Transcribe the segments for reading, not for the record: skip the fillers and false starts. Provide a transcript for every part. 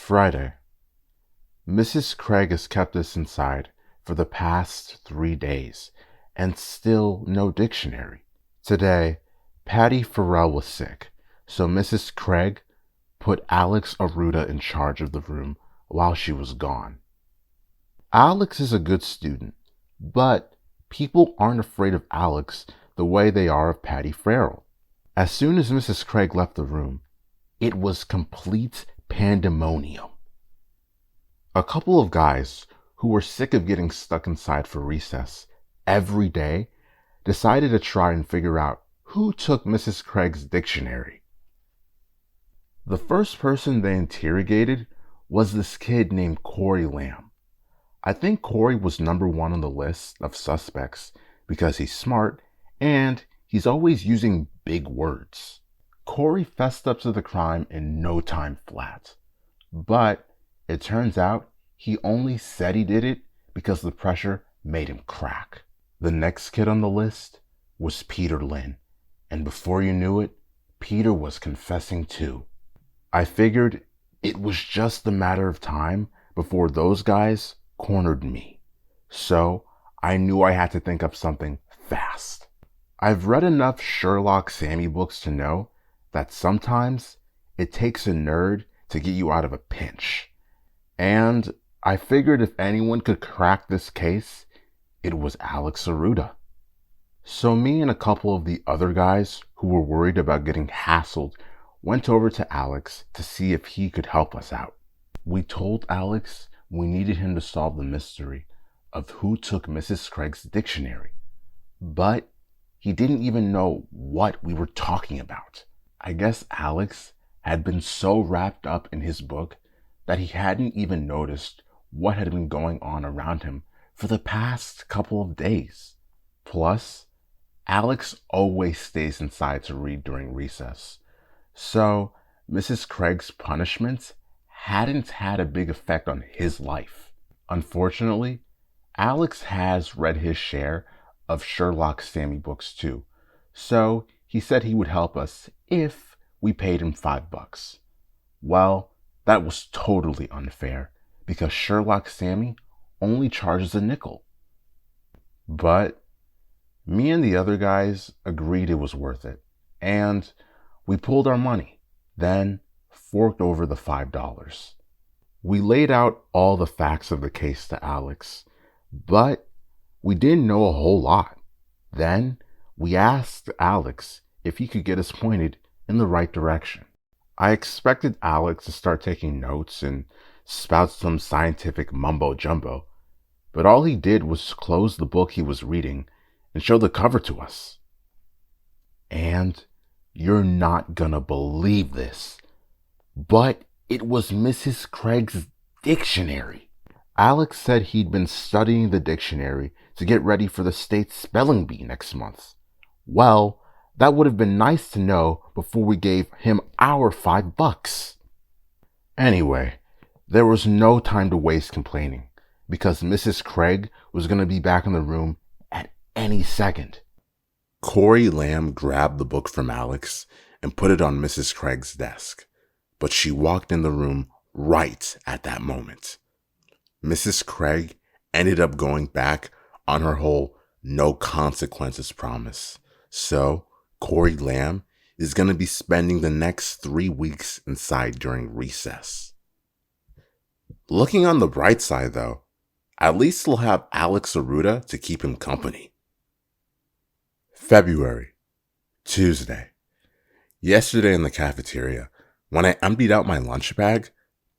Friday. Mrs. Craig has kept us inside for the past 3 days, and still no dictionary. Today, Patty Farrell was sick, so Mrs. Craig put Alex Aruda in charge of the room while she was gone. Alex is a good student, but people aren't afraid of Alex the way they are of Patty Farrell. As soon as Mrs. Craig left the room, it was complete pandemonium. A couple of guys who were sick of getting stuck inside for recess every day decided to try and figure out who took Mrs. Craig's dictionary. The first person they interrogated was this kid named Corey Lamb. I think Corey was number one on the list of suspects because he's smart and he's always using big words. Corey fessed up to the crime in no time flat. But it turns out he only said he did it because the pressure made him crack. The next kid on the list was Peter Lynn. And before you knew it, Peter was confessing too. I figured it was just a matter of time before those guys cornered me. So I knew I had to think up something fast. I've read enough Sherlock Sammy books to know that sometimes it takes a nerd to get you out of a pinch. And I figured if anyone could crack this case, it was Alex Aruda. So me and a couple of the other guys who were worried about getting hassled went over to Alex to see if he could help us out. We told Alex we needed him to solve the mystery of who took Mrs. Craig's dictionary, but he didn't even know what we were talking about. I guess Alex had been so wrapped up in his book that he hadn't even noticed what had been going on around him for the past couple of days. Plus, Alex always stays inside to read during recess, so Mrs. Craig's punishment hadn't had a big effect on his life. Unfortunately, Alex has read his share of Sherlock Sammy books too, so he said he would help us if we paid him $5. Well, that was totally unfair because Sherlock Sammy only charges a nickel. But me and the other guys agreed it was worth it, and we pulled our money, then forked over the $5. We laid out all the facts of the case to Alex, but we didn't know a whole lot. Then we asked Alex if he could get us pointed in the right direction. I expected Alex to start taking notes and spout some scientific mumbo jumbo, but all he did was close the book he was reading and show the cover to us. And you're not gonna believe this, but it was Mrs. Craig's dictionary. Alex said he'd been studying the dictionary to get ready for the state spelling bee next month. Well, that would have been nice to know before we gave him our $5. Anyway, there was no time to waste complaining because Mrs. Craig was going to be back in the room at any second. Corey Lamb grabbed the book from Alex and put it on Mrs. Craig's desk, but she walked in the room right at that moment. Mrs. Craig ended up going back on her whole no consequences promise. So Corey Lamb is going to be spending the next 3 weeks inside during recess. Looking on the bright side though, at least he'll have Alex Aruda to keep him company. February, Tuesday. Yesterday in the cafeteria, when I emptied out my lunch bag,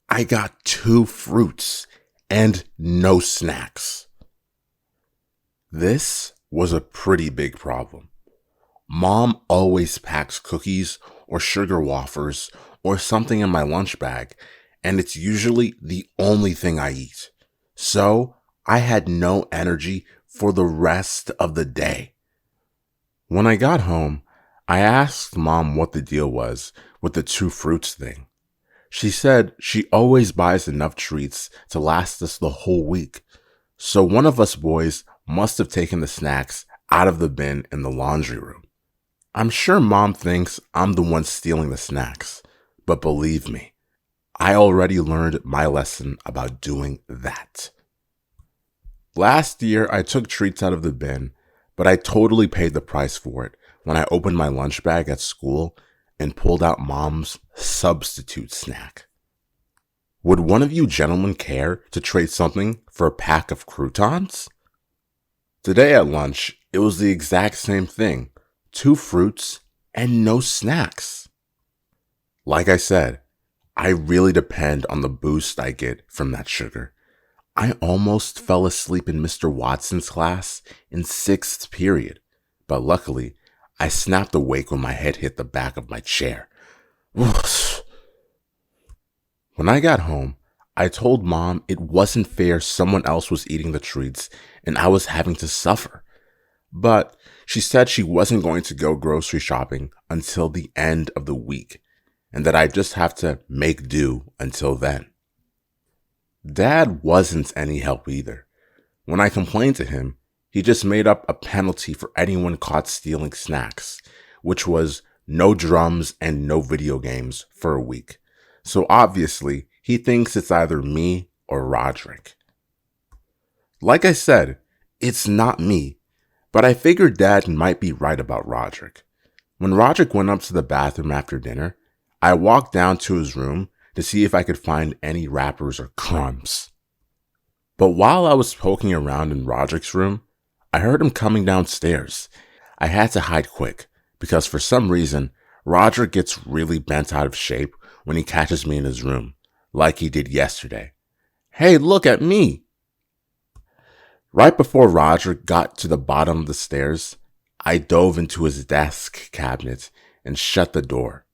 I got 2 fruits and no snacks. This was a pretty big problem. Mom always packs cookies or sugar wafers or something in my lunch bag, and it's usually the only thing I eat. So I had no energy for the rest of the day. When I got home, I asked Mom what the deal was with the 2 fruits thing. She said she always buys enough treats to last us the whole week. So one of us boys must have taken the snacks out of the bin in the laundry room. I'm sure Mom thinks I'm the one stealing the snacks, but believe me, I already learned my lesson about doing that. Last year, I took treats out of the bin, but I totally paid the price for it when I opened my lunch bag at school and pulled out mom's substitute snack. Would one of you gentlemen care to trade something for a pack of croutons? Today at lunch, it was the exact same thing. 2 fruits and no snacks. Like I said, I really depend on the boost I get from that sugar. I almost fell asleep in Mr. Watson's class in 6th period, but luckily, I snapped awake when my head hit the back of my chair. When I got home, I told Mom it wasn't fair someone else was eating the treats and I was having to suffer. But she said she wasn't going to go grocery shopping until the end of the week and that I'd just have to make do until then. Dad wasn't any help either. When I complained to him, he just made up a penalty for anyone caught stealing snacks, which was no drums and no video games for a week. So obviously, he thinks it's either me or Roderick. Like I said, it's not me, but I figured Dad might be right about Roderick. When Roderick went up to the bathroom after dinner, I walked down to his room to see if I could find any wrappers or crumbs. But while I was poking around in Roderick's room, I heard him coming downstairs. I had to hide quick because for some reason, Roderick gets really bent out of shape when he catches me in his room, like he did yesterday. Hey, look at me! Right before Roderick got to the bottom of the stairs, I dove into his desk cabinet and shut the door.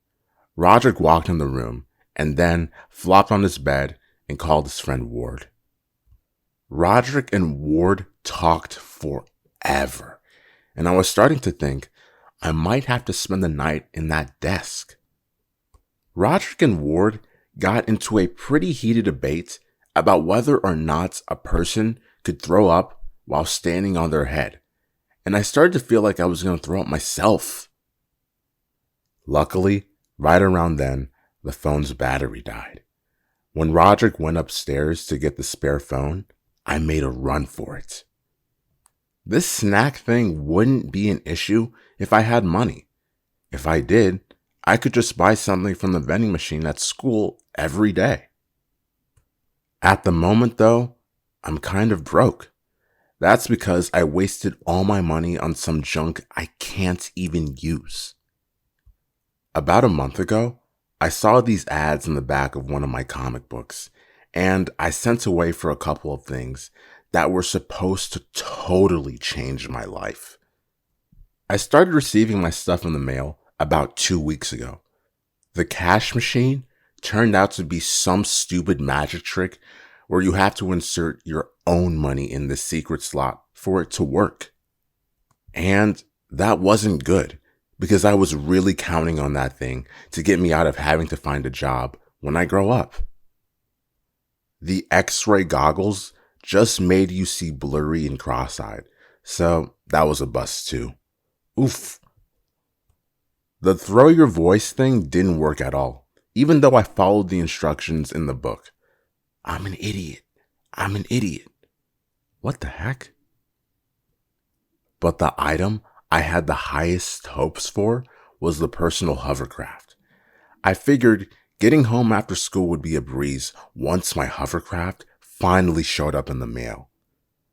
Roderick walked in the room and then flopped on his bed and called his friend Ward. Roderick and Ward talked forever, and I was starting to think I might have to spend the night in that desk. Roderick and Ward got into a pretty heated debate about whether or not a person could throw up while standing on their head, and I started to feel like I was going to throw up myself. Luckily, right around then, the phone's battery died. When Roderick went upstairs to get the spare phone, I made a run for it. This snack thing wouldn't be an issue if I had money. If I did, I could just buy something from the vending machine at school every day. At the moment, though, I'm kind of broke. That's because I wasted all my money on some junk I can't even use. About a month ago, I saw these ads in the back of one of my comic books, and I sent away for a couple of things that were supposed to totally change my life. I started receiving my stuff in the mail about 2 weeks ago. The cash machine turned out to be some stupid magic trick where you have to insert your own money in the secret slot for it to work. And that wasn't good, because I was really counting on that thing to get me out of having to find a job when I grow up. The X-ray goggles just made you see blurry and cross-eyed, so that was a bust too. Oof. The throw your voice thing didn't work at all, even though I followed the instructions in the book. I'm an idiot. I'm an idiot. What the heck? But the item I had the highest hopes for was the personal hovercraft. I figured getting home after school would be a breeze once my hovercraft finally showed up in the mail.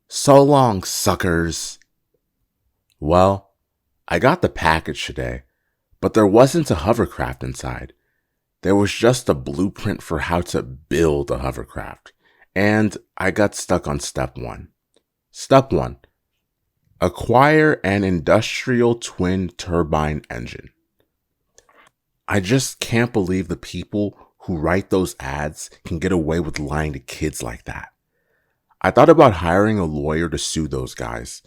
So long, suckers. Well, I got the package today, but there wasn't a hovercraft inside. There was just a blueprint for how to build a hovercraft, and I got stuck on step 1. Step 1. Acquire an industrial twin turbine engine. I just can't believe the people who write those ads can get away with lying to kids like that. I thought about hiring a lawyer to sue those guys,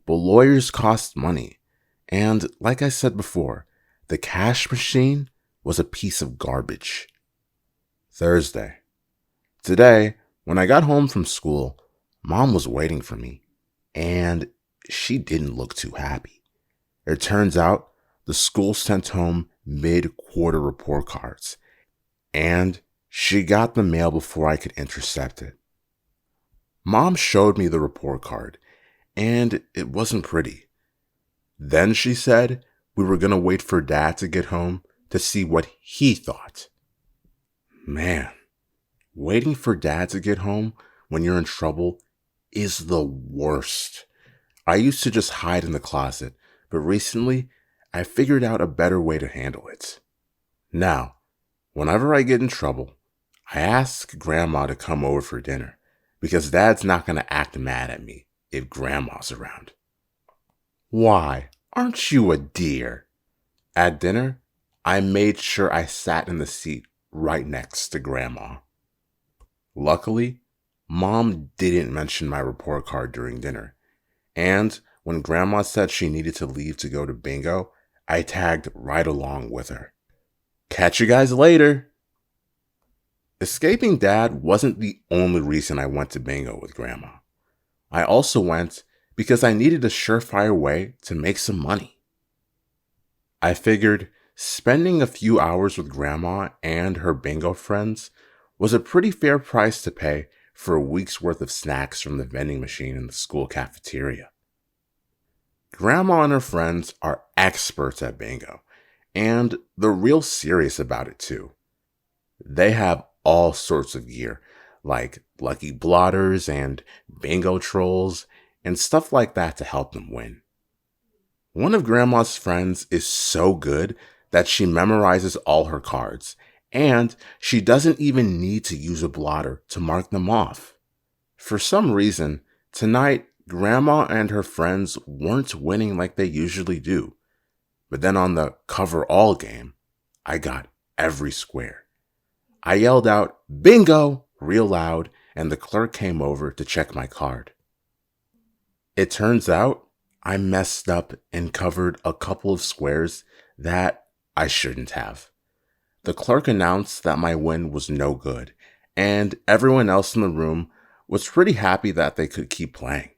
but lawyers cost money. And like I said before, the cash machine was a piece of garbage. Thursday. Today, when I got home from school, Mom was waiting for me, and she didn't look too happy. It turns out the school sent home mid-quarter report cards, and She got the mail before I could intercept it. Mom showed me the report card, and it wasn't pretty. Then she said we were going to wait for Dad to get home to see what he thought. Man, waiting for Dad to get home when you're in trouble is the worst. I used to just hide in the closet, but recently I figured out a better way to handle it. Now, whenever I get in trouble, I ask Grandma to come over for dinner because Dad's not going to act mad at me if Grandma's around. Why, aren't you a dear? At dinner, I made sure I sat in the seat right next to Grandma. Luckily, Mom didn't mention my report card during dinner, and when Grandma said she needed to leave to go to bingo, I tagged right along with her. Catch you guys later! Escaping Dad wasn't the only reason I went to bingo with Grandma. I also went because I needed a surefire way to make some money. I figured spending a few hours with Grandma and her bingo friends was a pretty fair price to pay for a week's worth of snacks from the vending machine in the school cafeteria. Grandma and her friends are experts at bingo, and they're real serious about it too. They have all sorts of gear, like lucky blotters and bingo trolls and stuff like that to help them win. One of Grandma's friends is so good that she memorizes all her cards, and she doesn't even need to use a blotter to mark them off. For some reason, tonight, Grandma and her friends weren't winning like they usually do. But then on the cover all game, I got every square. I yelled out, "Bingo!" real loud, and the clerk came over to check my card. It turns out I messed up and covered a couple of squares that I shouldn't have. The clerk announced that my win was no good, and everyone else in the room was pretty happy that they could keep playing.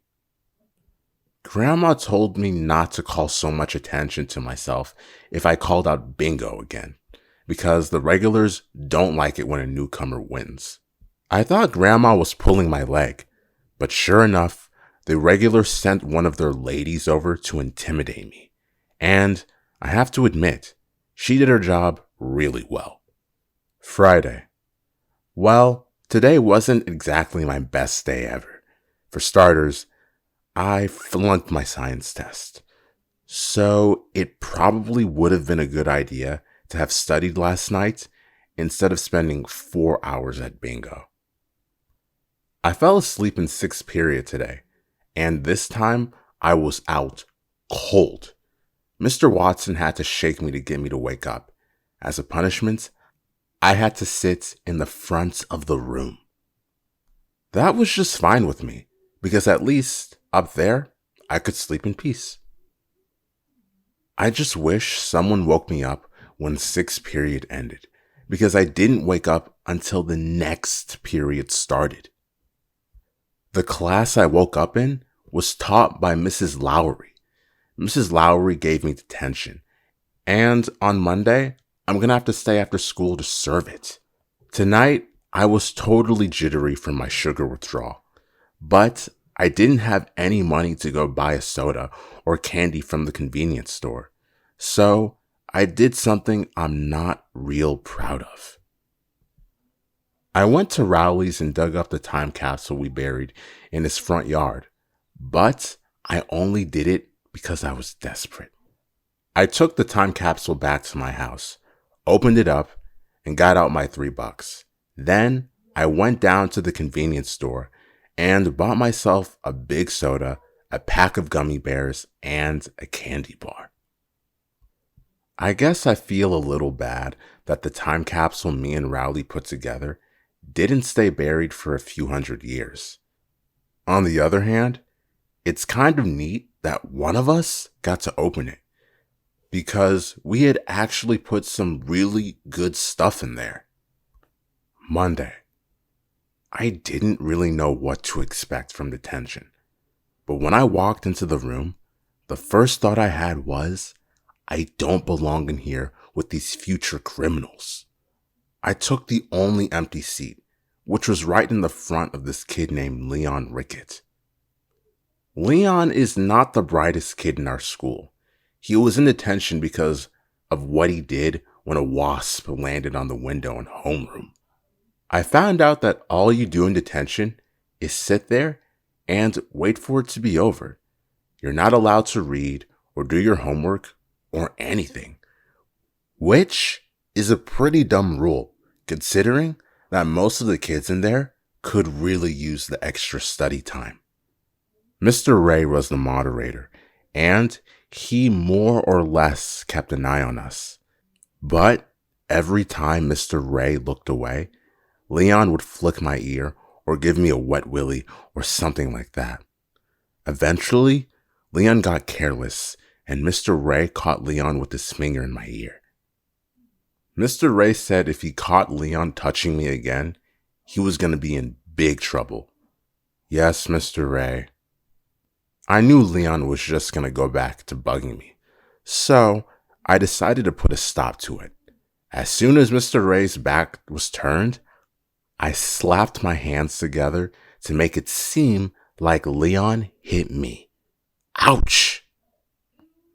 Grandma told me not to call so much attention to myself if I called out bingo again, because the regulars don't like it when a newcomer wins. I thought Grandma was pulling my leg, but sure enough, the regulars sent one of their ladies over to intimidate me. And I have to admit, she did her job really well. Friday. Well, today wasn't exactly my best day ever. For starters, I flunked my science test. So it probably would have been a good idea to have studied last night instead of spending 4 hours at bingo. I fell asleep in 6th period today, and this time I was out cold. Mr. Watson had to shake me to get me to wake up. As a punishment, I had to sit in the front of the room. That was just fine with me, because at least up there, I could sleep in peace. I just wish someone woke me up when 6th period ended, because I didn't wake up until the next period started. The class I woke up in was taught by Mrs. Lowry. Mrs. Lowry gave me detention, and on Monday, I'm gonna have to stay after school to serve it. Tonight, I was totally jittery from my sugar withdrawal, but I didn't have any money to go buy a soda or candy from the convenience store, so I did something I'm not real proud of. I went to Rowley's and dug up the time capsule we buried in his front yard, but I only did it because I was desperate. I took the time capsule back to my house, opened it up, and got out my $3. Then I went down to the convenience store and bought myself a big soda, a pack of gummy bears, and a candy bar. I guess I feel a little bad that the time capsule me and Rowley put together didn't stay buried for a few hundred years. On the other hand, it's kind of neat that one of us got to open it, because we had actually put some really good stuff in there. Monday. I didn't really know what to expect from detention, but when I walked into the room, the first thought I had was, I don't belong in here with these future criminals. I took the only empty seat, which was right in the front of this kid named Leon Rickett. Leon is not the brightest kid in our school. He was in detention because of what he did when a wasp landed on the window in homeroom. I found out that all you do in detention is sit there and wait for it to be over. You're not allowed to read or do your homework or anything, which is a pretty dumb rule considering that most of the kids in there could really use the extra study time. Mr. Ray was the moderator, and he more or less kept an eye on us. But every time Mr. Ray looked away, Leon would flick my ear or give me a wet willy or something like that. Eventually, Leon got careless, and Mr. Ray caught Leon with his finger in my ear. Mr. Ray said if he caught Leon touching me again, he was going to be in big trouble. Yes, Mr. Ray. I knew Leon was just going to go back to bugging me, so I decided to put a stop to it. As soon as Mr. Ray's back was turned, I slapped my hands together to make it seem like Leon hit me. Ouch!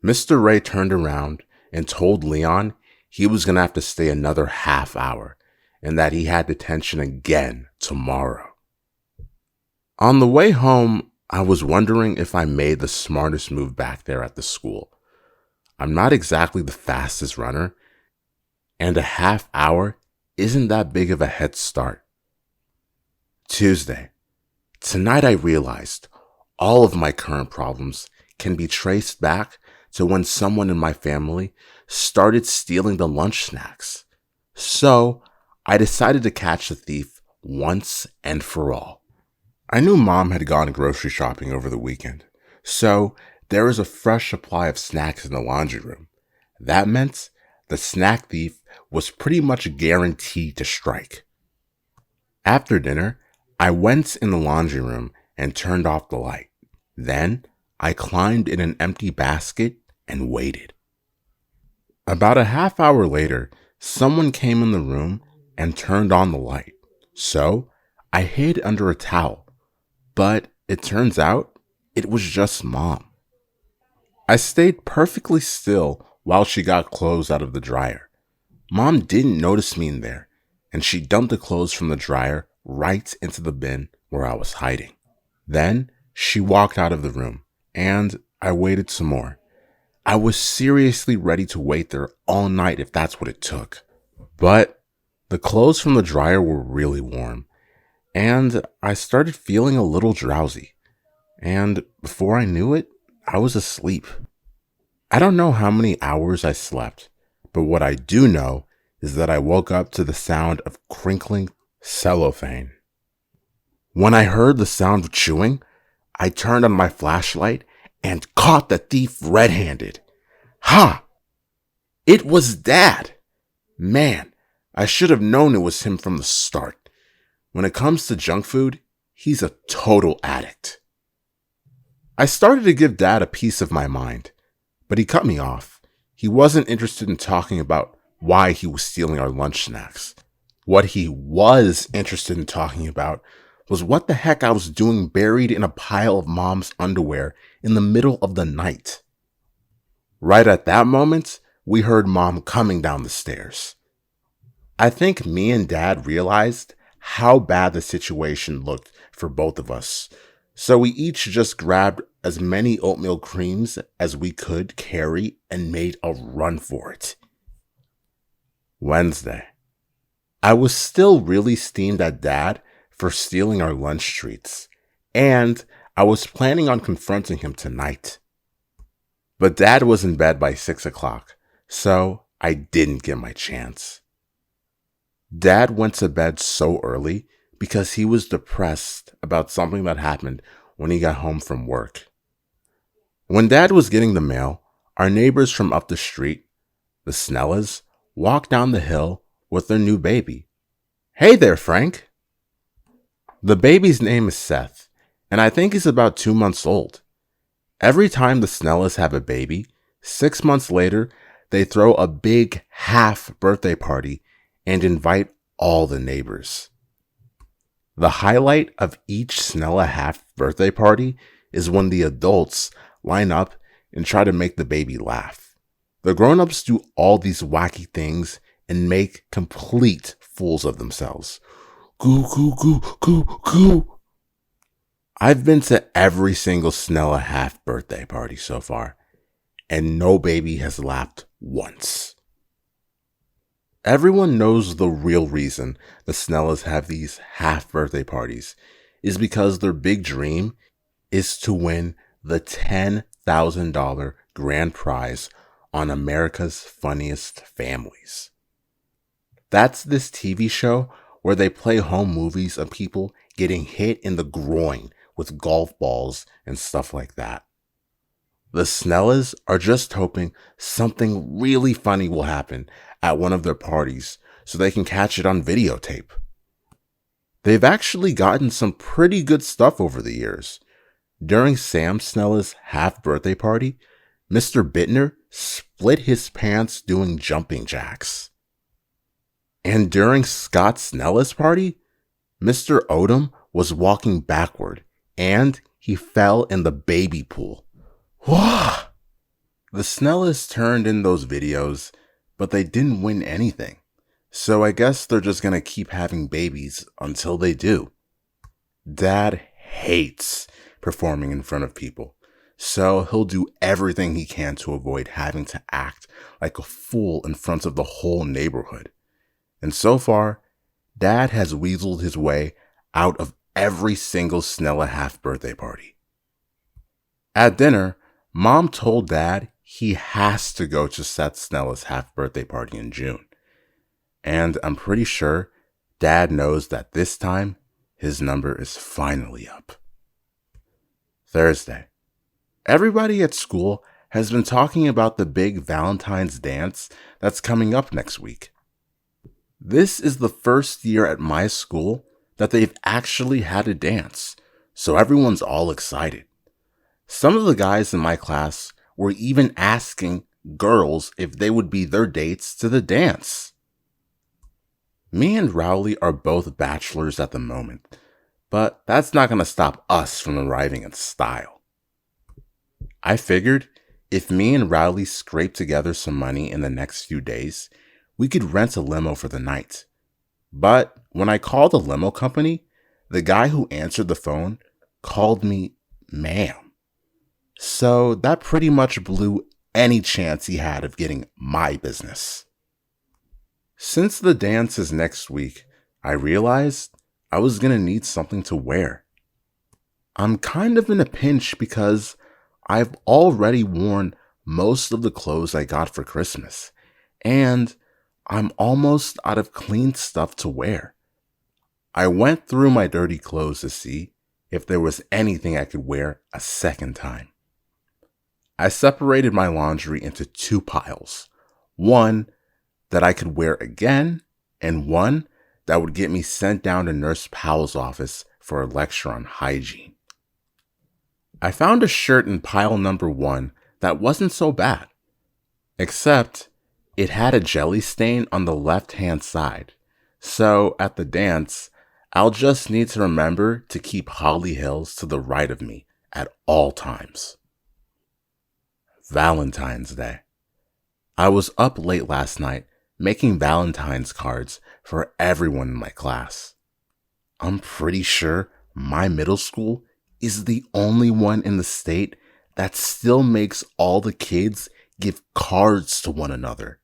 Mr. Ray turned around and told Leon he was going to have to stay another half hour and that he had detention again tomorrow. On the way home, I was wondering if I made the smartest move back there at the school. I'm not exactly the fastest runner, and a half hour isn't that big of a head start. Tuesday. Tonight I realized all of my current problems can be traced back to when someone in my family started stealing the lunch snacks. So I decided to catch the thief once and for all. I knew Mom had gone grocery shopping over the weekend, so there was a fresh supply of snacks in the laundry room. That meant the snack thief was pretty much guaranteed to strike. After dinner, I went in the laundry room and turned off the light. Then I climbed in an empty basket and waited. About a half hour later, someone came in the room and turned on the light. So I hid under a towel, but it turns out it was just Mom. I stayed perfectly still while she got clothes out of the dryer. Mom didn't notice me in there, and she dumped the clothes from the dryer right into the bin where I was hiding. Then she walked out of the room, and I waited some more. I was seriously ready to wait there all night if that's what it took. But the clothes from the dryer were really warm, and I started feeling a little drowsy. And before I knew it, I was asleep. I don't know how many hours I slept, but what I do know is that I woke up to the sound of crinkling cellophane. When I heard the sound of chewing, I turned on my flashlight and caught the thief red-handed. Ha! It was Dad! Man, I should have known it was him from the start. When it comes to junk food, he's a total addict. I started to give Dad a piece of my mind, but he cut me off. He wasn't interested in talking about why he was stealing our lunch snacks. What he was interested in talking about was what the heck I was doing buried in a pile of Mom's underwear in the middle of the night. Right at that moment, we heard Mom coming down the stairs. I think me and Dad realized how bad the situation looked for both of us, so we each just grabbed as many oatmeal creams as we could carry and made a run for it. Wednesday. I was still really steamed at Dad for stealing our lunch treats, and I was planning on confronting him tonight. But Dad was in bed by 6 o'clock, so I didn't get my chance. Dad went to bed so early because he was depressed about something that happened when he got home from work. When Dad was getting the mail, our neighbors from up the street, the Snellas, walked down the hill with their new baby. Hey there, Frank. The baby's name is Seth, and I think he's about 2 months old. Every time the Snellas have a baby, 6 months later, they throw a big half birthday party and invite all the neighbors. The highlight of each Snella half birthday party is when the adults line up and try to make the baby laugh. The grown-ups do all these wacky things and make complete fools of themselves. Goo, goo, goo, goo, goo. I've been to every single Snella half birthday party so far, and no baby has laughed once. Everyone knows the real reason the Snellas have these half birthday parties is because their big dream is to win the $10,000 grand prize on America's Funniest Families. That's this TV show where they play home movies of people getting hit in the groin with golf balls and stuff like that. The Snellas are just hoping something really funny will happen at one of their parties so they can catch it on videotape. They've actually gotten some pretty good stuff over the years. During Sam Snella's half birthday party, Mr. Bittner split his pants doing jumping jacks. And during Scott Snella's party, Mr. Odom was walking backward and he fell in the baby pool. Wah! The Snellas turned in those videos, but they didn't win anything. So I guess they're just gonna keep having babies until they do. Dad hates performing in front of people, so he'll do everything he can to avoid having to act like a fool in front of the whole neighborhood. And so far, Dad has weaseled his way out of every single Snella half birthday party. At dinner, Mom told Dad he has to go to Seth Snella's half birthday party in June. And I'm pretty sure Dad knows that this time his number is finally up. Thursday. Everybody at school has been talking about the big Valentine's dance that's coming up next week. This is the first year at my school that they've actually had a dance, so everyone's all excited. Some of the guys in my class were even asking girls if they would be their dates to the dance. Me and Rowley are both bachelors at the moment, but that's not going to stop us from arriving in style. I figured if me and Rowley scrape together some money in the next few days, we could rent a limo for the night. But when I called the limo company, the guy who answered the phone called me ma'am. So that pretty much blew any chance he had of getting my business. Since the dance is next week, I realized I was going to need something to wear. I'm kind of in a pinch because I've already worn most of the clothes I got for Christmas, and I'm almost out of clean stuff to wear. I went through my dirty clothes to see if there was anything I could wear a second time. I separated my laundry into two piles, one that I could wear again, and one that would get me sent down to Nurse Powell's office for a lecture on hygiene. I found a shirt in pile number 1 that wasn't so bad, except it had a jelly stain on the left-hand side, so at the dance, I'll just need to remember to keep Holly Hills to the right of me at all times. Valentine's Day. I was up late last night making Valentine's cards for everyone in my class. I'm pretty sure my middle school is the only one in the state that still makes all the kids give cards to one another.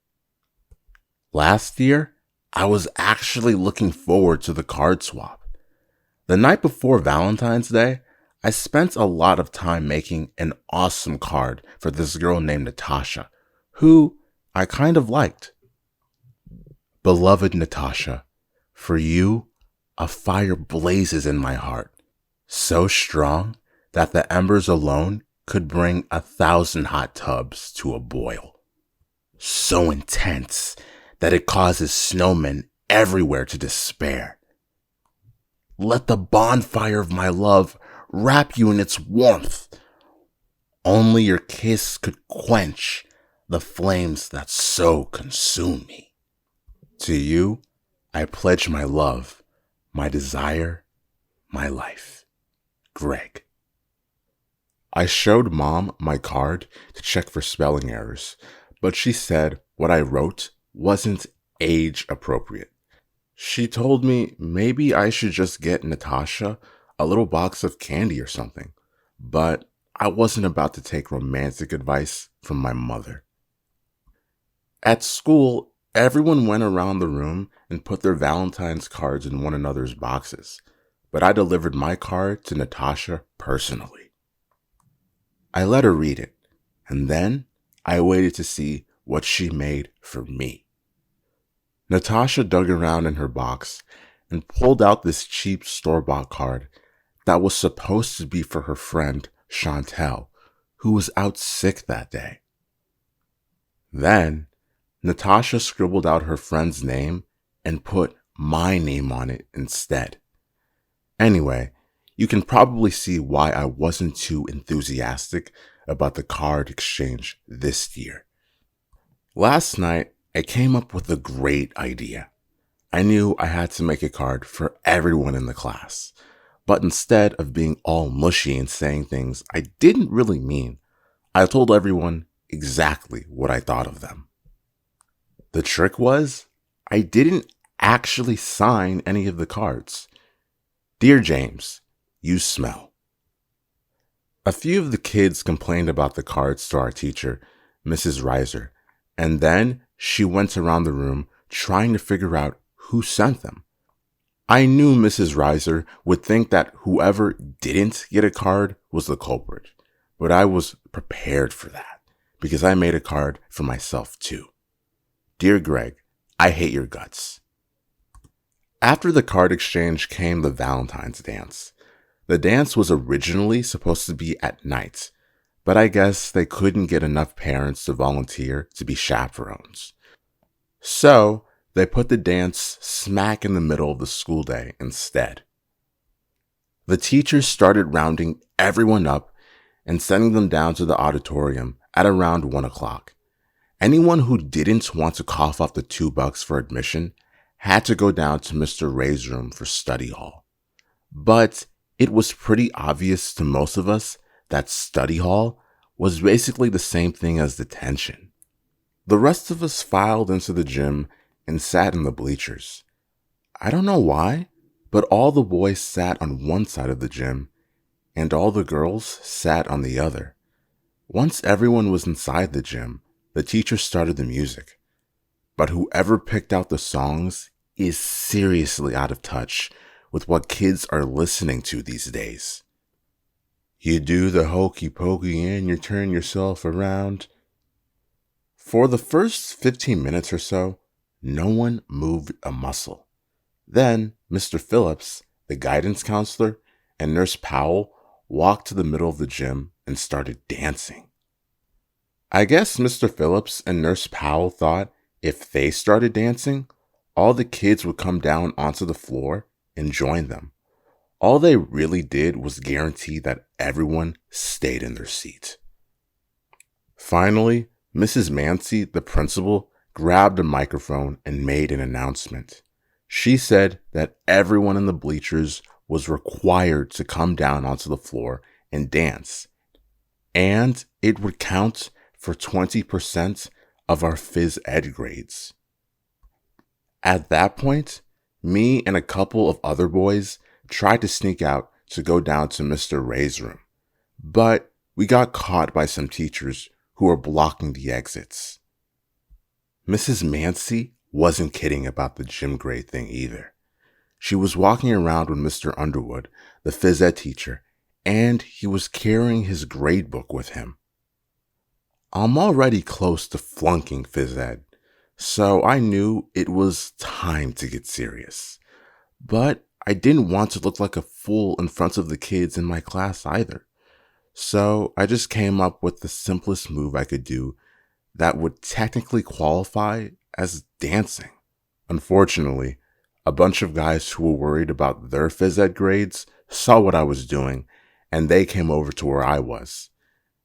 Last year, I was actually looking forward to the card swap. The night before Valentine's Day, I spent a lot of time making an awesome card for this girl named Natasha, who I kind of liked. Beloved Natasha, for you, a fire blazes in my heart, so strong that the embers alone could bring 1,000 hot tubs to a boil. So intense that it causes snowmen everywhere to despair. Let the bonfire of my love wrap you in its warmth. Only your kiss could quench the flames that so consume me. To you, I pledge my love, my desire, my life. Greg. I showed Mom my card to check for spelling errors, but she said what I wrote wasn't age appropriate. She told me maybe I should just get Natasha a little box of candy or something, but I wasn't about to take romantic advice from my mother. At school, everyone went around the room and put their Valentine's cards in one another's boxes, but I delivered my card to Natasha personally. I let her read it, and then I waited to see what she made for me. Natasha dug around in her box and pulled out this cheap store-bought card that was supposed to be for her friend Chantel, who was out sick that day. Then, Natasha scribbled out her friend's name and put my name on it instead. Anyway, you can probably see why I wasn't too enthusiastic about the card exchange this year. Last night, I came up with a great idea. I knew I had to make a card for everyone in the class, but instead of being all mushy and saying things I didn't really mean, I told everyone exactly what I thought of them. The trick was, I didn't actually sign any of the cards. Dear James, you smell. A few of the kids complained about the cards to our teacher, Mrs. Reiser, and then she went around the room trying to figure out who sent them. I knew Mrs. Reiser would think that whoever didn't get a card was the culprit, but I was prepared for that because I made a card for myself too. Dear Greg, I hate your guts. After the card exchange came the Valentine's dance. The dance was originally supposed to be at night, but I guess they couldn't get enough parents to volunteer to be chaperones. So they put the dance smack in the middle of the school day instead. The teachers started rounding everyone up and sending them down to the auditorium at around 1 o'clock. Anyone who didn't want to cough up the $2 for admission had to go down to Mr. Ray's room for study hall. But it was pretty obvious to most of us that study hall was basically the same thing as detention. The rest of us filed into the gym and sat in the bleachers. I don't know why, but all the boys sat on one side of the gym and all the girls sat on the other. Once everyone was inside the gym, the teacher started the music. But whoever picked out the songs is seriously out of touch with what kids are listening to these days. You do the hokey pokey and you turn yourself around. For the first 15 minutes or so, no one moved a muscle. Then Mr. Phillips, the guidance counselor, and Nurse Powell walked to the middle of the gym and started dancing. I guess Mr. Phillips and Nurse Powell thought if they started dancing, all the kids would come down onto the floor and join them. All they really did was guarantee that everyone stayed in their seat. Finally, Mrs. Mancy, the principal, grabbed a microphone and made an announcement. She said that everyone in the bleachers was required to come down onto the floor and dance, and it would count for 20% of our phys ed grades. At that point, me and a couple of other boys tried to sneak out to go down to Mr. Ray's room, but we got caught by some teachers who were blocking the exits. Mrs. Mancy wasn't kidding about the gym grade thing either. She was walking around with Mr. Underwood, the phys ed teacher, and he was carrying his grade book with him. I'm already close to flunking phys ed, so I knew it was time to get serious. But I didn't want to look like a fool in front of the kids in my class either. So I just came up with the simplest move I could do that would technically qualify as dancing. Unfortunately, a bunch of guys who were worried about their phys ed grades saw what I was doing, and they came over to where I was.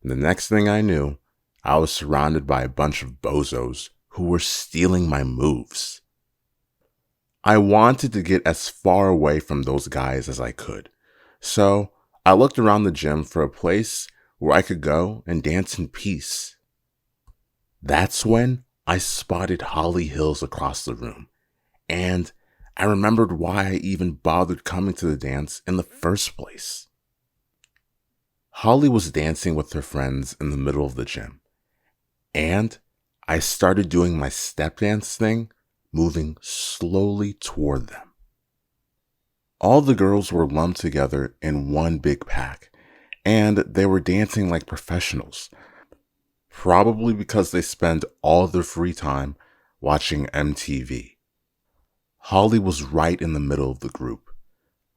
And the next thing I knew, I was surrounded by a bunch of bozos who were stealing my moves. I wanted to get as far away from those guys as I could. So I looked around the gym for a place where I could go and dance in peace. That's when I spotted Holly Hills across the room, and I remembered why I even bothered coming to the dance in the first place. Holly was dancing with her friends in the middle of the gym, and I started doing my step dance thing, moving slowly toward them. All the girls were lumped together in one big pack, and they were dancing like professionals, probably because they spend all their free time watching MTV. Holly was right in the middle of the group.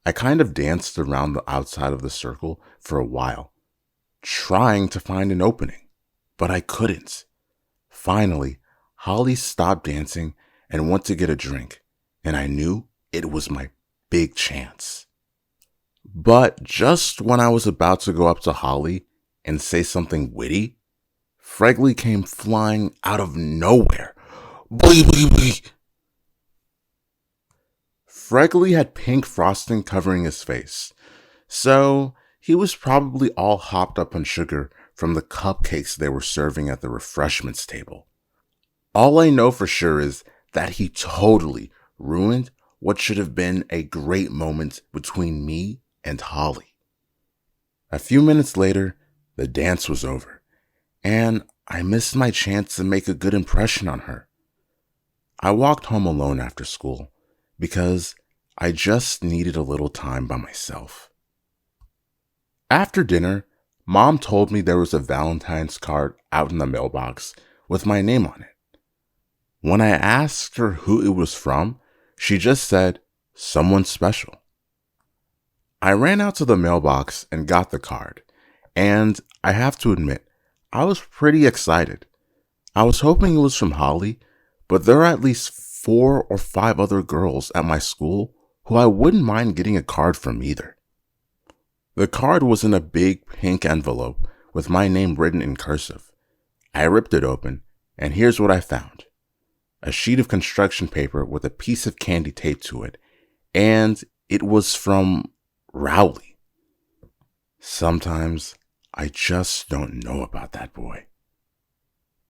I kind of danced around the outside of the circle for a while, trying to find an opening, but I couldn't. Finally, Holly stopped dancing and went to get a drink, and I knew it was my big chance. But just when I was about to go up to Holly and say something witty, Fregley came flying out of nowhere. Boogie, boogie, boogie. Fregley had pink frosting covering his face, so he was probably all hopped up on sugar from the cupcakes they were serving at the refreshments table. All I know for sure is that he totally ruined what should have been a great moment between me and Holly. A few minutes later, the dance was over, and I missed my chance to make a good impression on her. I walked home alone after school because I just needed a little time by myself. After dinner, Mom told me there was a Valentine's card out in the mailbox with my name on it. When I asked her who it was from, she just said, "Someone special." I ran out to the mailbox and got the card, and I have to admit, I was pretty excited. I was hoping it was from Holly, but there are at least 4 or 5 other girls at my school who I wouldn't mind getting a card from either. The card was in a big pink envelope with my name written in cursive. I ripped it open, and here's what I found. A sheet of construction paper with a piece of candy taped to it, and it was from Rowley. Sometimes I just don't know about that boy.